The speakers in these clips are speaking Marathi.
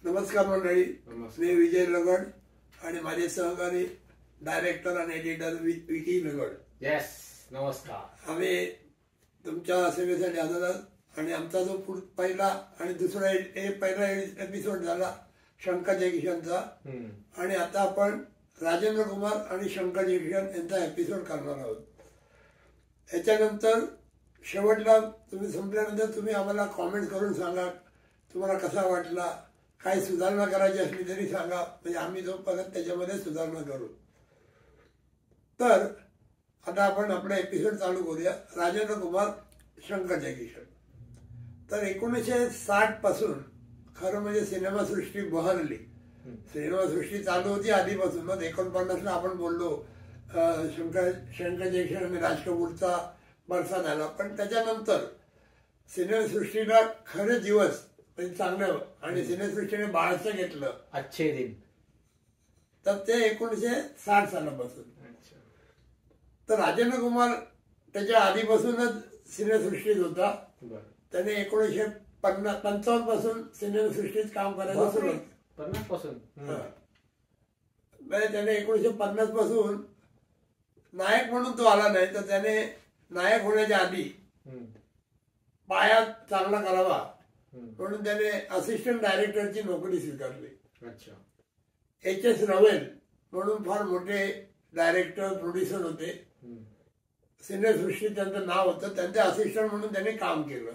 नमस्कार मंडळी, मी विजय लगड आणि माझे सहकारी डायरेक्टर आणि एडिटर विकी लगड. येस, नमस्कार. आम्ही तुमच्या सेवेसाठी आलो आणि आमचा जो पहिला आणि दुसरा पहिला एपिसोड झाला शंकर जयकिशनचा आणि आता आपण राजेंद्र कुमार आणि शंकर जयकिशन यांचा एपिसोड करणार आहोत. याच्यानंतर शेवटला तुम्ही संपल्यानंतर तुम्ही आम्हाला कॉमेंट करून सांगा तुम्हाला कसा वाटला, काही सुधारणा करायची असली तरी सांगा, म्हणजे आम्ही जो परत त्याच्यामध्ये सुधारणा करू. तर आता आपण आपला एपिसोड चालू करूया. राजेंद्र कुमार शंकर जयकिशन. तर 1960 पासून खरं म्हणजे सिनेमासृष्टी बहरली. सिनेमासृष्टी चालू होती आधीपासून. मग 49ला आपण बोललो शंकर जयकिशन आणि राज कपूरचा बरसा झाला. पण त्याच्यानंतर सिनेसृष्टीला खरे दिवस म्हणजे चांगलं आणि सिनेसृष्टीने बाळसं घेतलं अच्छे दिन, तर ते 1960 सालापासून. तर राजेंद्र कुमार त्याच्या आधीपासूनच सिनेसृष्टीत होता. त्याने 1955 पासून सिनेसृष्टीत काम करायला सुरुवात. 50 पासून त्याने 1950 पासून नायक म्हणून तो आला नाही, तर त्याने नायक होण्याच्या आधी पाया चांगला करावा म्हणून त्याने असिस्टंट डायरेक्टरची नोकरी स्वीकारली. एच.एस. रवेल म्हणून फार मोठे डायरेक्टर प्रोड्युसर होते. सिनेसृष्टीत त्यांचं नाव होतं. त्यांचे असिस्टंट म्हणून त्यांनी काम केलं.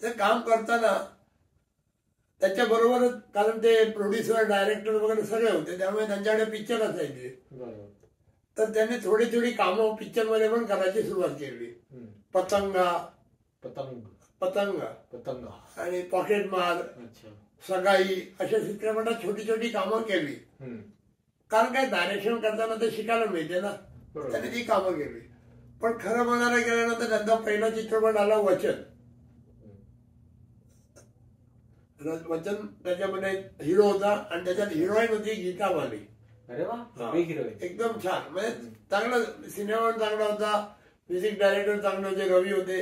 ते काम करताना त्याच्याबरोबरच, कारण ते प्रोड्युसर डायरेक्टर वगैरे सगळे होते, त्यामुळे त्यांच्याकडे पिक्चर असायचे. तर त्यांनी थोडी थोडी कामं पिक्चर मध्ये पण करायची सुरुवात केली. पतंग आणि पॉकेट मार, सगाई अशा चित्रपटात छोटी छोटी कामं केली. कारण काय डायरेक्शन करताना ते शिकायला मिळते ना, त्याने ती कामं केली. पण खरं म्हणायला गेल्यानंतर त्यांचा पहिला चित्रपट आला वचन. त्याच्यामध्ये हिरो होता आणि त्याच्यात हिरोईन होती गीता माली. अरे वा, एकदम छान. म्हणजे चांगला सिनेमा चांगला होता, म्युझिक डायरेक्टर चांगले होते, रवी होते.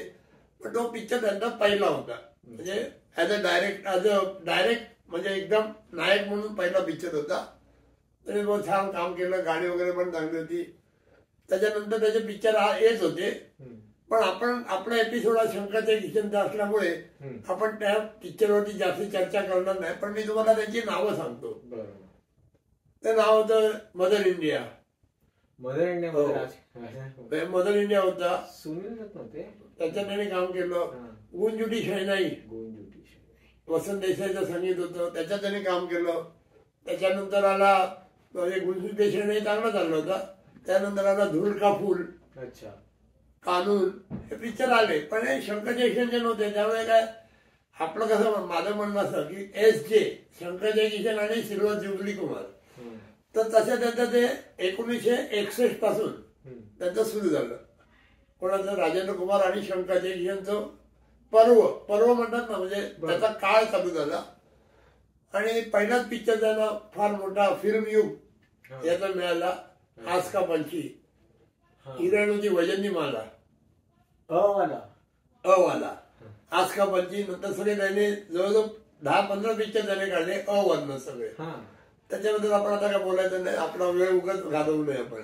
पण तो पिक्चर त्यांचा पहिला होता. म्हणजे ऍज अ डायरेक्ट म्हणजे एकदम नायक म्हणून पहिला पिक्चर होता. त्याने बहुत छान काम केलं, गाणी वगैरे पण चांगली होती. त्याच्यानंतर त्याचे पिक्चर येत होते. पण आपण आपला एपिसोड हा शंकर जयकिशनचा असल्यामुळे आपण त्या पिक्चरवरती जास्त चर्चा करणार नाही. पण मी तुम्हाला त्यांची नावं सांगतो. ते नाव होतं मदर इंडिया. मदर इंडिया होता. सुनील होते, त्याच्यात त्याने काम केलं. गुंजुटी शहनाई, वसंत देसाईचं संगीत होतं, त्याच्यात त्याने काम केलं. त्याच्यानंतर आला म्हणजे गुंजुटी शहनाई चांगला चालला होता. त्यानंतर आला धूळ का फूल, कानून, हे पिक्चर आले. पण हे शंकर जयकिशनचे नव्हते. त्यामुळे काय आपलं कसं माझं म्हणणं असं की S.J. शंकर जयकिशन आणि सिल्वर जुबली कुमार. तर तसं त्यांचं ते 1961 पासून त्यांचं सुरू झालं. कोणाचं राजेंद्र कुमार आणि शंकर जयकिशनचं पर्व म्हणतात ना, म्हणजे त्याचा काळ चालू झाला. आणि पहिलाच पिक्चर त्यांना फार मोठा फिल्म युग याचा मिळाला. आज का पंछी, हिरणोची वजनी माला, अवाला, आज का पंछी. नंतर सगळे त्याने जवळजवळ 10-15 पिक्चर त्याने काढले अवर्ण सगळे. त्याच्याबद्दल आपण आता काय बोलायचं नाही, आपला वेळ उगाच घालवू नये आपण.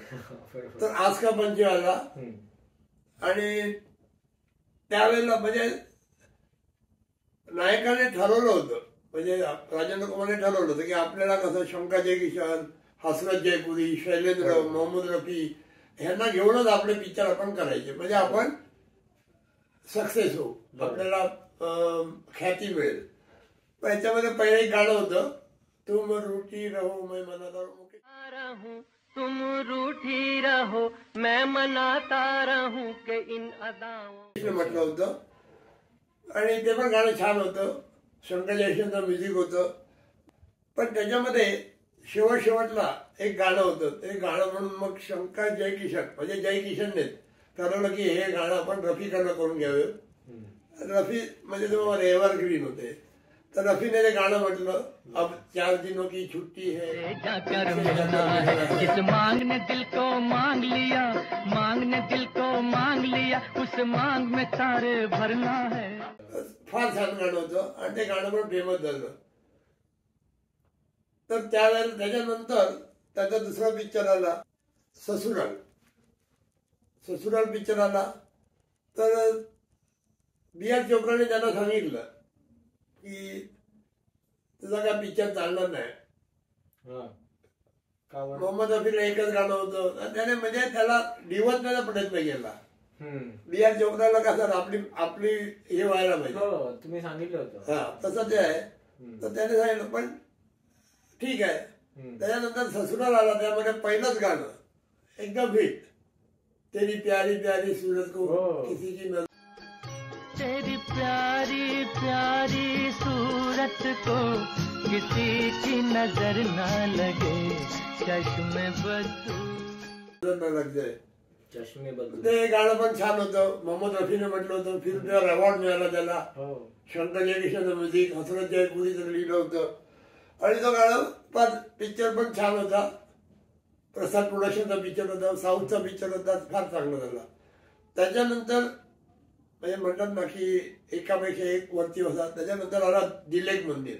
तर आज का पंछी आला. आणि त्यावेळेला म्हणजे नायकाने ठरवलं होतं, म्हणजे राजेंद्र कुमारने ठरवलं होतं की आपल्याला कसं शंकर जयकिशन, हसरत जयपुरी, शैलेंद्र, मोहम्मद रफी ह्यांना घेऊनच आपले पिक्चर आपण करायचे, म्हणजे आपण सक्सेस होऊ, आपल्याला ख्याती मिळेल. पण याच्यामध्ये पहिलं एक गाणं होतं, तुम रूठी रहो मैं मनाता रहूं, तुम रूठी रहो मैं मनाता रहूं के इन अदाओं म्हटलं होतं. आणि ते पण गाणं छान होतं. शंकर जयकिशनचं म्युझिक होतं. पण त्याच्यामध्ये शेवटला एक गाणं होतं. ते गाणं म्हणून मग शंकर जयकिशन म्हणजे जयकिशनने ठरवलं की हे गाणं आपण रफीकडनं करून घ्यावं. रफी म्हणजे तो एव्हरग्रीन होते. तो रफीने ते गाणं म्हटलं, अब 4 दिनों की छुट्टी है, जाकर मिलना है, जिस मांग ने दिल को मांग लिया, मांग ने दिल को मांग लिया, उस मांग में सारे भरना है. फार छान गाणं होतं आणि ते गाणं पण फेमस झालं. तर त्यावेळेला त्याच्यानंतर त्याचा दुसरा पिक्चर आला ससुराल. ससुराल पिक्चर आला तर बी.आर. चोप्राने त्यांना सांगितलं की तुझा काय पिक्चर चालणार नाही. मोहम्मद रफीला एकच गाणं होतं त्याने म्हणजे त्याला डिवचण्याचा प्रयत्न केला. बी.आर. चोप्राला कसं आपली हे व्हायला पाहिजे तुम्ही सांगितलं होतं. हा तसं ते आहे. तर त्याने सांगितलं पण ठीक आहे. त्याच्यानंतर ससुराल आला त्यामध्ये पहिलंच गाणं एकदम हिट तेरी प्यारी प्यारी सूरत को किसी की नजर. तेरी प्यारी प्यारी सूरत को किसी की नजर ना लगे चश्मे बदू न लग जाए. चष्मे बदलू ते गाणं पण छान होतं. मोहम्मद रफीने म्हटलं होतं. फिल्मफेअर अवॉर्ड मिळाला त्याला. शंकर जयकिशनचं म्युझिक, हसरत जयपुरीचं लिहिलं होतं आणि तो गाणं पण पिक्चर पण छान होता. प्रसाद प्रोडक्शनचा पिक्चर होता, साऊथचा पिक्चर होता, फार चांगला झाला. त्याच्यानंतर म्हणजे म्हणतात ना की एकापेक्षा एक वरती होता. त्याच्यानंतर आला दिलेक मंदिर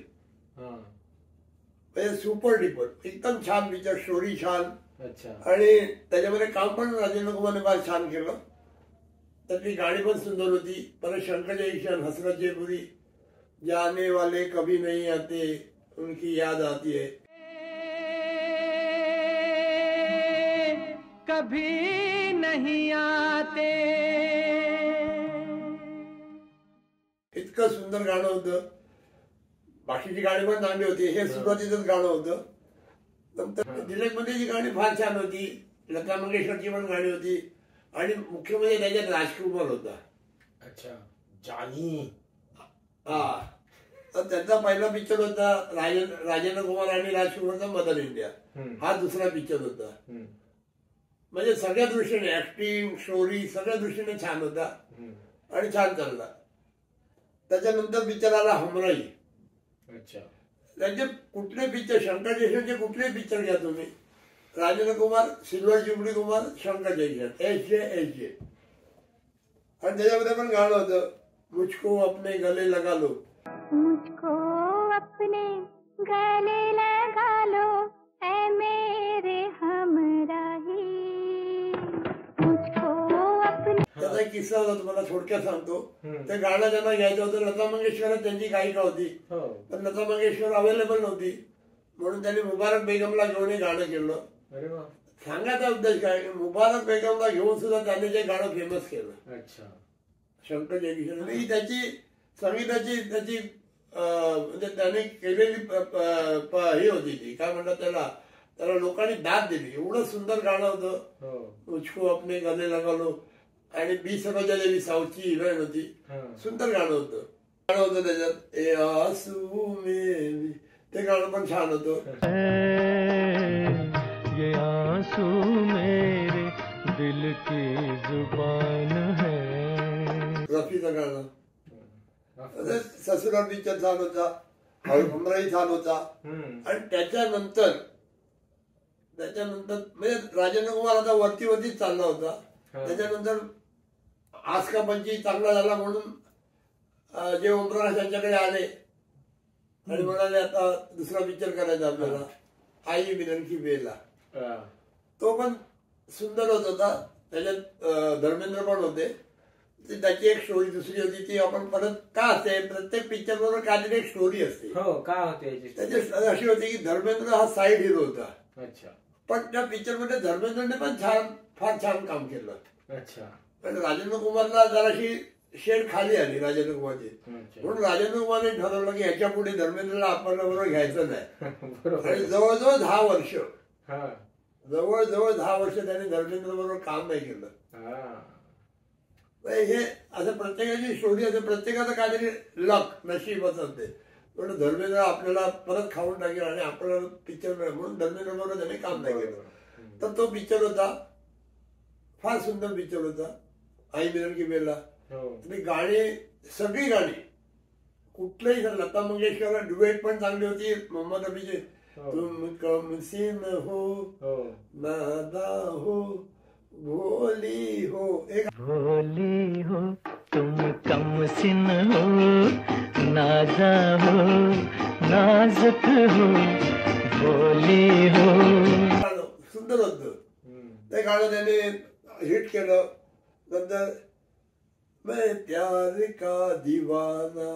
म्हणजे सुपर डिपर एकदम छान पिक्चर, स्टोरी छान आणि त्याच्यामध्ये काम पण राजेंद्र कुमारने फार छान केलं. त्यातली गाणी पण सुंदर होती. परत शंकर जयकिशन, हसरत जयपुरी, जाने वाले कभी नहीं आते उनकी याद आती है. कभी नहीं आते. इतकं सुंदर गाणं होतं. बाकीची गाणी पण चांगली होती. हे सुरुवातीचंच गाणं होतं. नंतर दिलेक मध्ये जी गाणी फार छान होती. लता मंगेशकरची पण गाणी होती आणि मुख्य म्हणजे त्याच्यात राजकुमार होता. अच्छा जानी. हा तर त्याचा पहिला पिक्चर होता राजेंद्र कुमार आणि राजकुमारचा मदर इंडिया. हा दुसरा पिक्चर होता. म्हणजे सगळ्या दृष्टीने ऍक्टिंग, स्टोरी सगळ्या दृष्टीने छान होता आणि छान चालला. त्याच्यानंतर पिक्चर आला हमराई. त्यांचे कुठले पिक्चर, शंकर जयकिशनचे कुठले पिक्चर घ्या तुम्ही, राजेंद्र कुमार, सिल्वर जुबली कुमार, शंकर जयकिशन, एच.जे. आणि त्याच्यामध्ये पण गाणं होतं मुझको अपने गले लगा लो. मुझको अपने गले लगा लो ऐ मेरे हमराही. मुझको अपने. त्याचा एक किस्सा होता तुम्हाला थोडक्यात सांगतो. ते गाणं ज्यांना घ्यायचं होतं लता मंगेशकर त्यांची गायिका होती पण लता मंगेशकर अवेलेबल नव्हती म्हणून त्यांनी मुबारक बेगमला घेऊन हे गाणं केलं. सांगायचा उद्देश काय, मुबारक बेगमला घेऊन सुद्धा त्यांनी जे गाणं फेमस केलं शंकर जयकिशन. ही त्याची संगीताची त्याची म्हणजे त्याने केलेली हे होती ती काय म्हणतात त्याला लोकांनी दाद दिली. एवढं सुंदर गाणं होतं मुझको अपने गले लगा लो आणि बी सरोजा देवी साऊथची हिरोईन होती. सुंदर गाणं होतं. त्याच्यात ए आसू में ते गाणं पण छान होतं. ये आंसू मेरे दिल की जुबान है. रफीचं गाणं. ससुराल पिक्चर छान होता, हमराई छान होता आणि त्याच्यानंतर म्हणजे राजेंद्र कुमार आता वरतीच चालला होता. त्याच्यानंतर आज का पंची चांगला झाला म्हणून जे ओमप्रकाश यांच्याकडे आले आणि म्हणाले आता दुसरा पिक्चर करायचा आपल्याला, आई मिलन की बेला. तो पण सुंदर होत होता. त्याच्यात धर्मेंद्र पण होते. त्याची एक स्टोरी दुसरी होती ती आपण परत का असते प्रत्येक पिक्चर बरोबर काहीतरी एक स्टोरी असते. त्याची अशी होती की धर्मेंद्र हा साईड हिरो होता पण त्या पिक्चर मध्ये धर्मेंद्रने पण फार छान काम केलं. पण राजेंद्र कुमारला जराशी शेड खाली आली राजेंद्र कुमारची म्हणून राजेंद्र कुमारने ठरवलं की ह्याच्या पुढे धर्मेंद्रला आपल्या बरोबर घ्यायचं नाही. आणि जवळजवळ 10 वर्ष त्याने धर्मेंद्र बरोबर काम नाही केलं. हे असं प्रत्येकाची स्टोरी असते, प्रत्येकाचं काहीतरी लक नशीबच असते. पण धर्मेंद्र आपल्याला परत खाऊन टाकेल आणि आपल्याला पिक्चर म्हणून धर्मेंद्र बरोबर त्याने काम नाही केलं. तर तो पिक्चर होता फार सुंदर पिक्चर होता आई मिलन की बेला. तुम्ही गाणी सगळी गाणी कुठलंही लता मंगेशकर डुएट पण चांगली होती. मोहम्मद रफीचे तुम कमसिन हो नादा हो भोली हो. भोली हो तुम कमसिन हो नाजा हो नाजुक हो होली हो. गाणं सुंदर होतं. ते गाणं त्याने हिट केलं. नंतर मैं प्यार का दीवाना,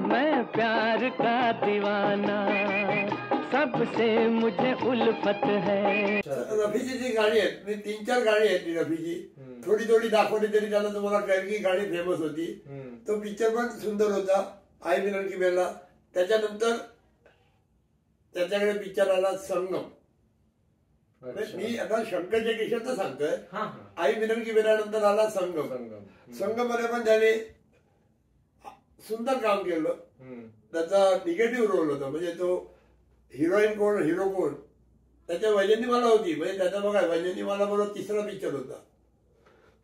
मैं प्यार का दीवाना, सबसे मुझे उल्फत है. रफीची जी गाणी आहेत, मी 3-4 गाणी आहेत ती रफीची, थोडी थोडी दाखवली तरी त्याला तुम्हाला कळेल की गाणी फेमस होती. तो पिक्चर पण सुंदर होता, आई मिलन की बेला. त्याच्यानंतर त्याच्याकडे पिक्चर आला संगम. मी आता शंकर जयकिशनचं सांगतोय. आई मिलन की बेला नंतर आला संगम. संगम मध्ये पण त्याने सुंदर काम केलं. त्याचा निगेटिव्ह रोल होता, म्हणजे तो हिरोईन कोण हिरो कोण त्याच्या वैजंतीमाला होती. म्हणजे त्याचा बघा वैजंतीमाला बरोबर तिसरा पिक्चर होता.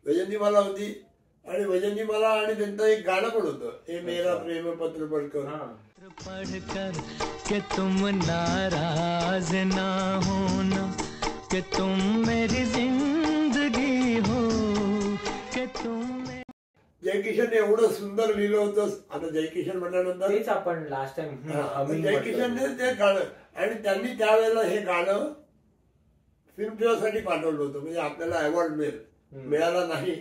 वैजंतीमाला होती आणि वैजंतीमाला आणि त्यांचं एक गाणं पण होतं, हे मेरा प्रेम पत्र पढ़कर. पढ़कर कि तुम नाराज ना होना, कि तुम मेरी जिंदगी हो, कि तुम. जयकिशन एवढं सुंदर लिहिलं होतं. आता जयकिशन म्हटल्यानंतर तेच आपण लास्ट टाइम जयकिशनने ते गाणं, आणि त्यांनी त्यावेळेला हे गाणं फिल्मफेअरसाठी पाठवलं होतं. म्हणजे आपल्याला अवॉर्ड मिळाला नाही,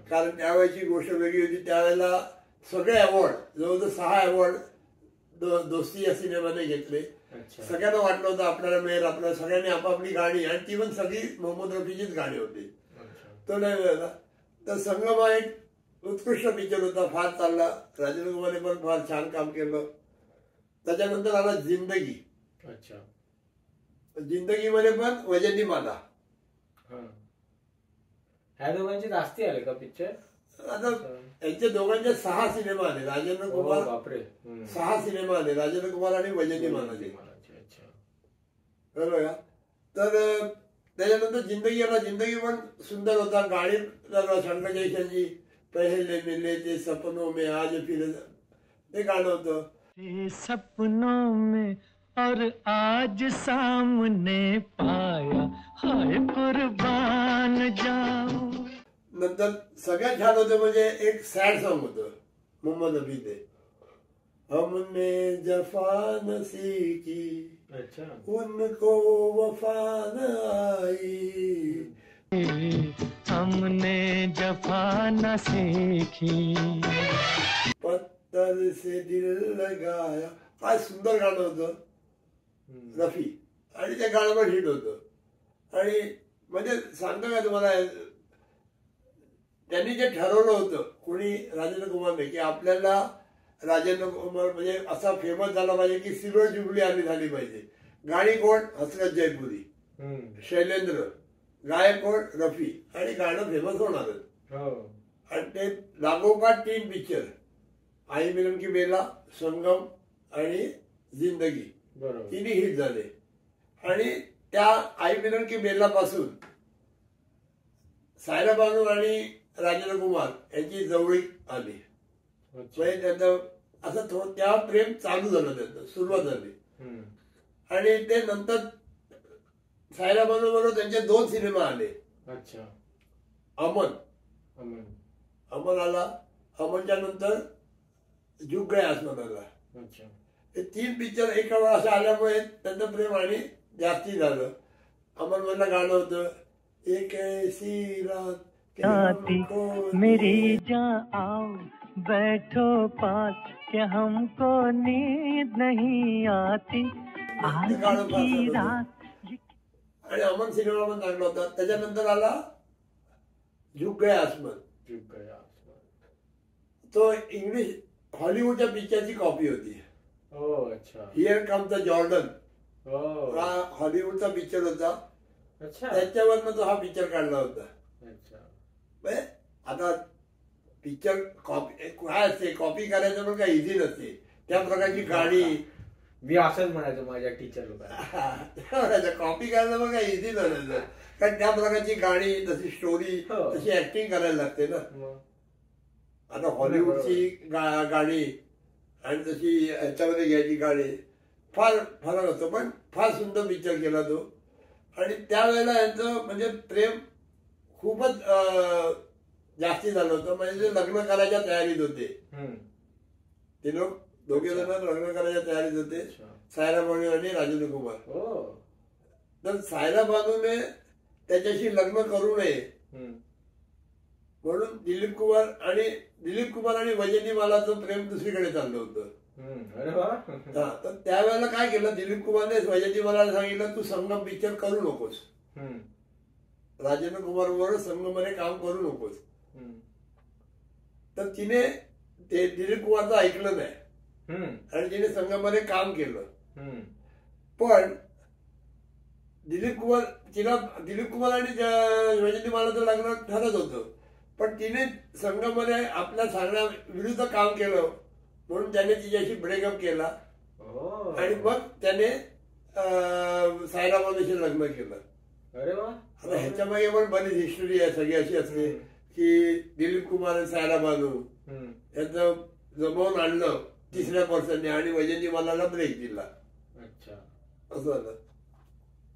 कारण त्यावेळेची गोष्ट वेगळी होती. त्यावेळेला सगळे अवॉर्ड, जवळजवळ 6 अवॉर्ड दोस्ती या सिनेमाने घेतले. सगळ्यांना वाटलं होतं आपल्याला मिळेल. आपल्याला सगळ्यांनी आपापली गाणी, आणि ती पण सगळी मोहम्मद रफीचीच गाणी होती. तो नाही मिळाला. तर संगम हा एक उत्कृष्ट पिक्चर होता, फार चालला. राजेंद्र कुमारने पण फार छान काम केलं. त्याच्यानंतर आला जिंदगी. जिंदगीमध्ये पण वैजंतीमाला. ह्या दोघांचे जास्ती आले का पिक्चर? आता यांच्या दोघांचे 6 सिनेमा आले. राजेंद्र कुमार 6 सिनेमा आले, राजेंद्र कुमार आणि वैजंतीमालाचे. बरोबर का? तर त्याच्यानंतर जिंदगी आला. जिंदगी पण सुंदर होता. गाणी शंकर जयकिशनची पहले मिले थे सपनों में आज फिर, ते गाणं होतं. सपनों में और आज सामने पाया, हाय कुर्बान जाऊं. नंतर सगळ्यात छान होतं म्हणजे एक सॅड सॉन्ग होतं मोहम्मद रफीचे, हमने जफा न सीखी उनको वफा न आई, हमने जफा न सीखी, पत्थर से दिल लगाया. काय सुंदर गाणं होतं रफी, आणि ते गाणं पण हिट होतं. आणि म्हणजे सांगतो का तुम्हाला, त्यांनी जे ठरवलं होतं कोणी, राजेंद्र कुमारने, की आपल्याला राजेंद्र कुमार म्हणजे असा फेमस झाला पाहिजे की सिल्वर जुबली आली झाली पाहिजे. गाणी कोण? हसरत जयपुरी, शैलेंद्र, गायक कोण? रफी, आणि गाणं फेमस होणारच. आणि ते लागोपाठ 3 पिक्चर, आई मिलन की बेला, संगम आणि जिंदगी, तिन्ही हिट झाले. आणि त्या आई मिलन की बेला पासून सायरा बानू आणि राजेंद्र कुमार यांची जवळीक आली. म्हणजे त्यांचं असं त्या प्रेम चालू झालं, त्यांचं सुरुवात झाली. आणि ते नंतर सायरा बानू बरोबर त्यांचे 2 सिनेमा आले. अमन आला, अमनच्या नंतर झुक गया आसमान आला. हे 3 पिक्चर एका वेळा असं आल्यामुळे त्यांचं प्रेम आणि जास्ती झालं. अमन मधलं गाणं होतं, एक ऐसी रात आती मेरी जान आओ बैठो पास, कि हमको नींद नहीं आती आज की रात. आणि अमन सिनेमा पण चांगला होता. त्याच्यानंतर आला झुक गया आसमान. तो इंग्लिश हॉलिवूडच्या पिक्चरची कॉपी होती. हिअर कम द जॉर्डन हा हॉलिवूडचा पिक्चर होता. त्याच्यावरनं तो हा पिक्चर काढला होता. आता पिक्चर कॉपी काय असते, कॉपी करायचं पण काही इझी नसते. त्या प्रकारची गाणी, मी असंच म्हणायचो माझ्या टीचर लोकांना, कॉपी करायचं पण काही इझी नसायचं. कारण त्या प्रकारची गाणी, तशी स्टोरी, तशी ऍक्टिंग करायला लागते ना. आता हॉलिवूडची गाणी आणि तशी ह्याच्यामध्ये घ्यायची गाणी फार फरक असतो. पण फार सुंदर पिक्चर केला तो. आणि त्यावेळेला यांचं म्हणजे प्रेम खूपच जास्ती झालं होतं. म्हणजे ते लग्न करायच्या तयारीत होते. ते लोक दोघे जण लग्न करायच्या तयारीत होते, सायरा बानू आणि राजेंद्र कुमार. तर सायरा बानूने त्याच्याशी लग्न करू नये म्हणून दिलीप कुमार आणि वैजयंतीमालाचं प्रेम दुसरीकडे चाललं होतं. तर त्यावेळेला काय केलं, दिलीप कुमारने वैजयंतीमालाला सांगितलं तू संगम पिक्चर करू नकोस, राजेंद्र कुमार बरोबर संगममध्ये काम करू नकोस. तर तिने ते दिलीप कुमारचं ऐकलं नाही आणि तिने संगममध्ये काम केलं. पण दिलीप कुमार आणि वैजयंतीमालाचं लग्न ठरत होतं, पण तिने संगममध्ये आपल्या सांगण्या विरुद्ध काम केलं म्हणून त्याने तिच्याशी ब्रेकअप केला आणि मग त्याने सायरा बानूशी लग्न केलं. आता ह्याच्या मागे पण बरीच हिस्टरी आहे. सगळी अशी असते की दिलीप कुमार आणि सायरा बानू याचं जमवून आणलं तिसऱ्या पर्सनने आणि वैजयंतीमालाला ब्रेक दिला. असं झालं.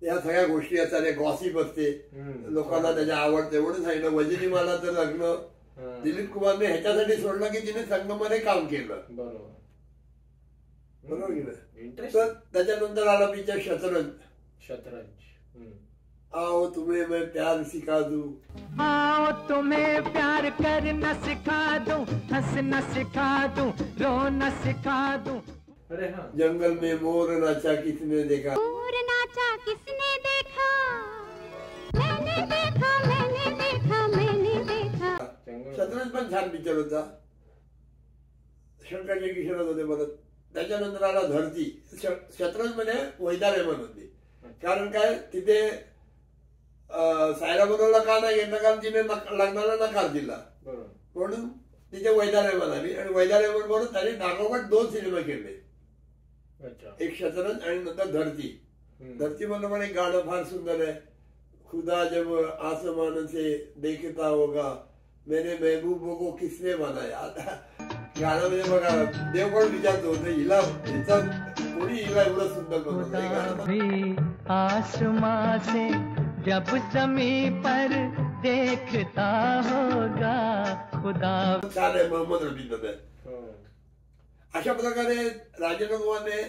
या सगळ्या गोष्टी असतात, गॉसिप असते, लोकांना त्याच्या आवडते. एवढं सांगितलं वैजयंतीमालाचं लग्न दिलीप कुमारने ह्याच्यासाठी सोडलं की तिने संगममध्ये काम केलं. बरोबर की नाही. तर त्याच्यानंतर आला पिक्चर शतरंज. आओ तुम्हें मैं प्यार सिखा दूं, आओ तुम्हें प्यार करना सिखा दूं, हंसना सिखा दूं, रोना सिखा दूं. अरे हाँ. जंगल में मोर नाचा किसने देखा, मोर नाचा किसने देखा, मैंने देखा मैंने देखा मैंने देखा. शतरंज पण छान पिक्चर होता. शंकर जयकिशन होते परत. त्याच्यानंतर आला धरती. शतरंज मध्ये वैदा रेहमान होती. कारण काय तिथे सायरा बानूला का नाही घेतलं, कारण तिने लग्नाला नकार दिला म्हणून तिथे वैदा रेहमान आली आणि वैदा रेहमान बरोबर त्याने नागोबत 2 सिनेमा केले. एक शतरंज आणि नंतर धरती. धरती मधलं पण एक गाणं फार सुंदर आहे. खुदा जब आसमान से देखता होगा मेरे महबूबों को किसने बनाया. आता गाणं म्हणजे बघा देव पण विचारतो हिला कोणी हिला एवढं सुंदर बनवलं. आसमां से जब जमी पर देखता होगा खुदा. छान आहे. मोहम्मद रफीचं आहे. अशा प्रकारे राजेंद्र कुमारने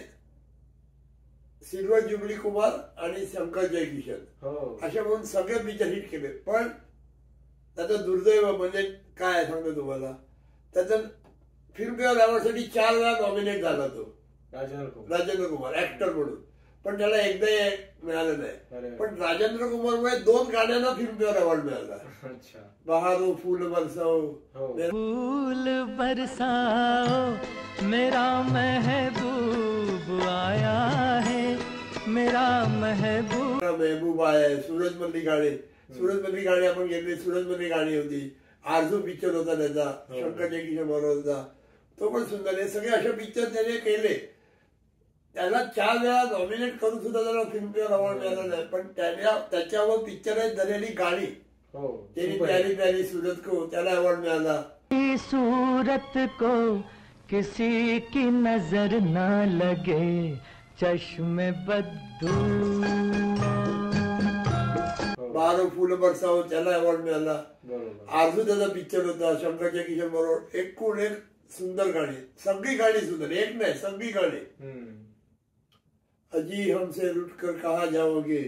सिल्वर जुबली कुमार आणि शंकर जयकिशन अशा म्हणून सगळे पिक्चर हिट केले. पण त्याचं दुर्दैव म्हणजे काय सांगतो तुम्हाला, त्याचं फिल्मफेअर अवॉर्डसाठी 4 वेळा नॉमिनेट झाला तो राजेंद्र कुमार ऍक्टर म्हणून, पण त्याला एकदा मिळालं नाही. पण राजेंद्र कुमारमुळे 2 गाण्यांना फिल्मफेअर अवॉर्ड मिळाला. बहारो फूल बरसाओ, फूल बरसाओ मेरा महबूब आया है, मेरा महबूब आया है. सूरजमधली गाणी आपण घेतली. सूरजमधली गाणी होती. आरजू पिक्चर होता त्याचा, शंकर जयकिशन बरोबर होता, तो पण सुंदर. हे सगळे असे पिक्चर त्याने केले. त्याला 4 वेळा नॉमिनेट करून सुद्धा त्याला फिल्मफेअर अवॉर्ड मिळाला नाही. पण त्याच्यावर पिक्चराईज झालेली गाणी, तेरी प्यारी प्यारी सूरत को, त्याला अवॉर्ड मिळाला. सूरत को किसी की नजर न लगे चश्मे बद्दू. बहारो फूल बरसाओ त्याला अवॉर्ड मिळाला. आरजू त्याचा पिक्चर होता शंकर जयकिशन बरोबर. एकूण एक सुंदर गाणी, सगळी गाणी सुंदर, एक नाही सगळी गाणी. अजी हमसे रूठ कर कहा जाओगे,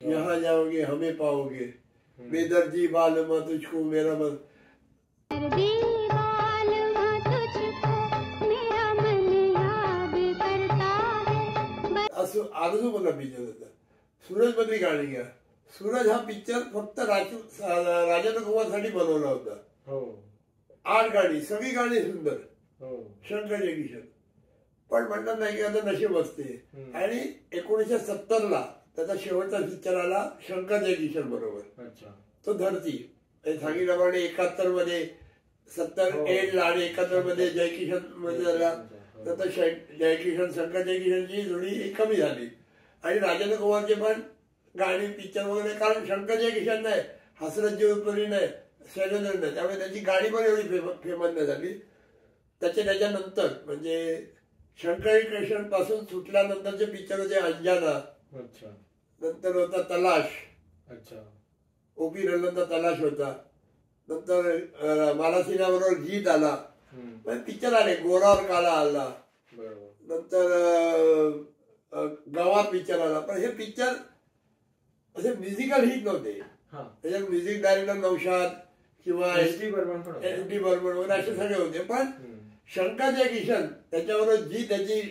यहाँ जाओगे हमें पाओगे, बेदर्दी बालमा तुझको मेरा मन, असं आरजू मला पिक्चर होता. सूरज मधली गाणी घ्या. सूरज हा पिक्चर फक्त राजेंद्र कुमारसाठी बनवला होता. 8 गाणी, सगळी गाणी सुंदर. शंकर जयकिशन पण म्हणतात नाही की आता नशीब असते. आणि 1970ला त्याचा शेवटचा पिक्चर आला शंकर जयकिशन बरोबर, तो धरती. सांगितल्याप्रमाणे 71 मध्ये 78 आणि 71 मध्ये जयकिशन मध्ये झाला. तर जयकिशन शंकर जयकिशनची जोडी कमी झाली आणि राजेंद्र कुमारचे पण गाणी पिक्चर वगैरे, कारण शंकर जयकिशन नाही, हसरत जयपुरी नाही, शैलेंद्र नाही, त्यामुळे त्याची गाणी पण एवढी फेमस नाही झाली. त्याच्यानंतर म्हणजे शंकर जयकिशन पासून सुटल्यानंतरचे पिक्चर होते अंजना, नंतर होता तलाश, ओपी रल्लनचा तलाश होता, नंतर मालासिनाबरोबर गीत आला, पिक्चर आले, गोरावर काला आला, नंतर गावात पिक्चर आला. पण हे पिक्चर असे म्युझिकल हिट नव्हते. त्याच्यात म्युझिक डायरेक्टर नौशाद किंवा एस डी बर्मन वगैरे असे सगळे होते. पण शंकरजय किशन त्याच्याबरोबर जी त्याची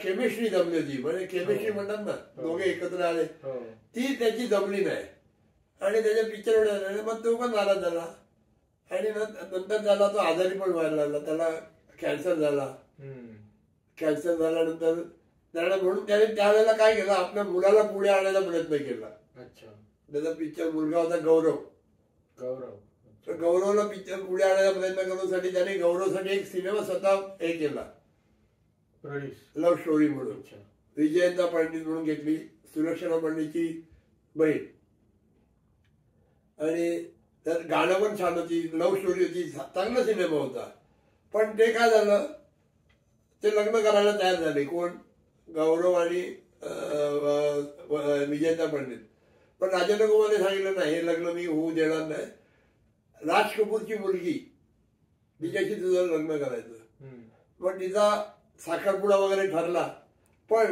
केमिस्ट्री जमली होती, म्हणजे केमिस्ट्री म्हणतात ना, दोघे एकत्र आले, ती त्याची जमली नाही आणि त्याच्या पिक्चर मग तो पण नाराज झाला आणि नंतर त्याला तो आजारी पण व्हायला लागला, त्याला कॅन्सर झाला. कॅन्सर झाल्यानंतर त्याला म्हणून त्याने त्यावेळेला काय केलं, आपल्या मुलाला पुढे आणण्याचा प्रयत्न केला. त्याचा पिक्चर मुलगा होता गौरव. तर गौरवला पिक्चर पुढे आणण्याचा प्रयत्न करण्यासाठी त्याने गौरवसाठी एक सिनेमा स्वतः हे केला, लव्ह स्टोरी म्हणून. विजयंता पंडित म्हणून घेतली, सुलक्षणा पंडितची बहीण, आणि त्यात गाणं पण छान होती, लव्ह स्टोरी होती, चांगला सिनेमा होता. पण ते काय झालं, ते लग्न करायला तयार झाले. कोण? गौरव आणि विजयंता पंडित. पण राजेंद्र कुमारने सांगितलं नाही, हे लग्न मी होऊ देणार नाही. राज कपूरची मुलगी, तिच्याशी तुझं लग्न करायचं. मग तिचा साखरपुडा वगैरे ठरला, पण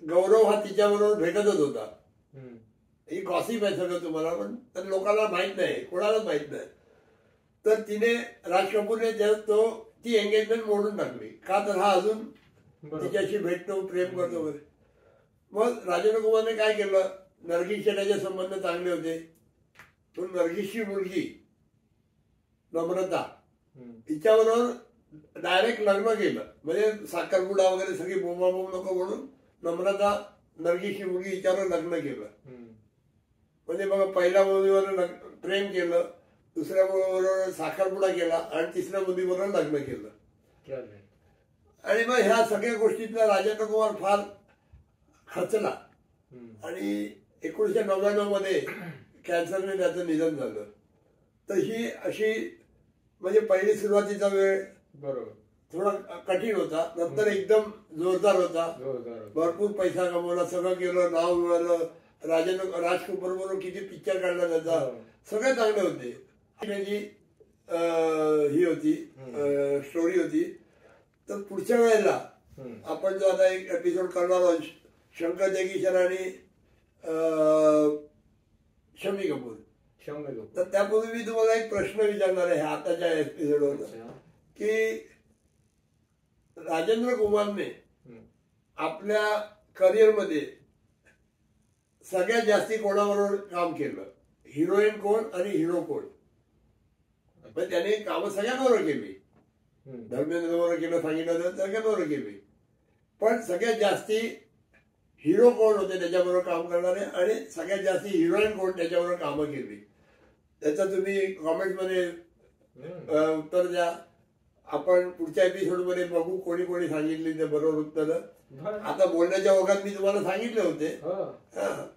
गौरव हा तिच्याबरोबर भेटतच होता. ही गॉसिप आहे सगळं तुम्हाला, पण लोकांना माहित नाही, कोणालाच माहित नाही. तर तिने, राज कपूरने ती एंगेजमेंट मोडून टाकली. का? तर हा अजून तिच्याशी भेटतो, प्रेम करतो वगैरे. मग राजेंद्र कुमारने काय केलं, नरगिस शेट्टीचे संबंध चांगले होते, तो नरगिसची मुलगी नम्रता, तिच्याबरोबर डायरेक्ट लग्न केलं. म्हणजे साखरपुडा वगैरे सगळी बोंबाबोंब नको म्हणून नम्रता, नरगिसची मुलगी, हिच्यावर लग्न केलं. म्हणजे बघा, पहिल्या मुलीवर प्रेम केलं, दुसऱ्या मुलीबरोबर साखरपुडा केला आणि तिसऱ्या मुलीबरोबर लग्न केलं. आणि मग ह्या सगळ्या गोष्टीतला राजेंद्र कुमार फार खचला आणि 1999 मध्ये कॅन्सरने त्याचं निधन झालं. तर ही अशी म्हणजे पहिली सुरुवातीचा वेळ थोडा कठीण होता, नंतर एकदम जोरदार होता. भरपूर पैसा कमवला, सगळं केलं, नाव मिळालं. राज कपूर बरोबर किती पिक्चर काढला त्याचा, सगळे चांगले होते. त्याची ही होती स्टोरी होती. तर पुढच्या वेळेला आपण जो आता एक एपिसोड करणार आहोत, शंकर जयकिशन आणि शम्मी कपूर. तर त्यापूर्वी मी तुम्हाला एक प्रश्न विचारणार आहे आताच्या एपिसोडवर, की राजेंद्र कुमारने आपल्या करिअरमध्ये सगळ्यात जास्ती कोणाबरोबर काम केलं, हिरोईन कोण आणि हिरो कोण? त्याने कामं सगळ्यांबरोबर केली, धर्मेंद्र बरोबर केलं, सांगितलं सगळ्यांबरोबर केली. पण सगळ्यात जास्ती हिरो कोण होते त्याच्याबरोबर काम करणारे आणि सगळ्यात जास्ती हिरोईन कोण त्याच्याबरोबर कामं केली? त्याचं तुम्ही कॉमेंटमध्ये उत्तर द्या. आपण पुढच्या एपिसोडमध्ये बघू कोणी कोणी सांगितली ते बरोबर उत्तर. आता बोलण्याच्या ओघात मी तुम्हाला सांगितले होते,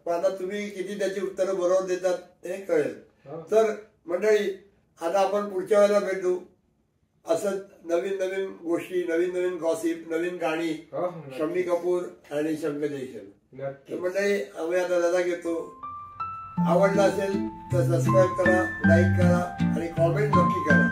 पण आता तुम्ही किती त्याची उत्तरं बरोबर देतात ते कळेल. तर मंडळी, आता आपण पुढच्या वेळेला भेटू. असंच नवीन नवीन गोष्टी, नवीन नवीन गॉसिप, नवीन गाणी, शम्मी कपूर आणि शंकर जयकिशन. तर मंडळी, आम्ही आता रजा घेतो. आवडला असेल तर सबस्क्राईब करा, लाईक करा आणि कॉमेंट नक्की करा.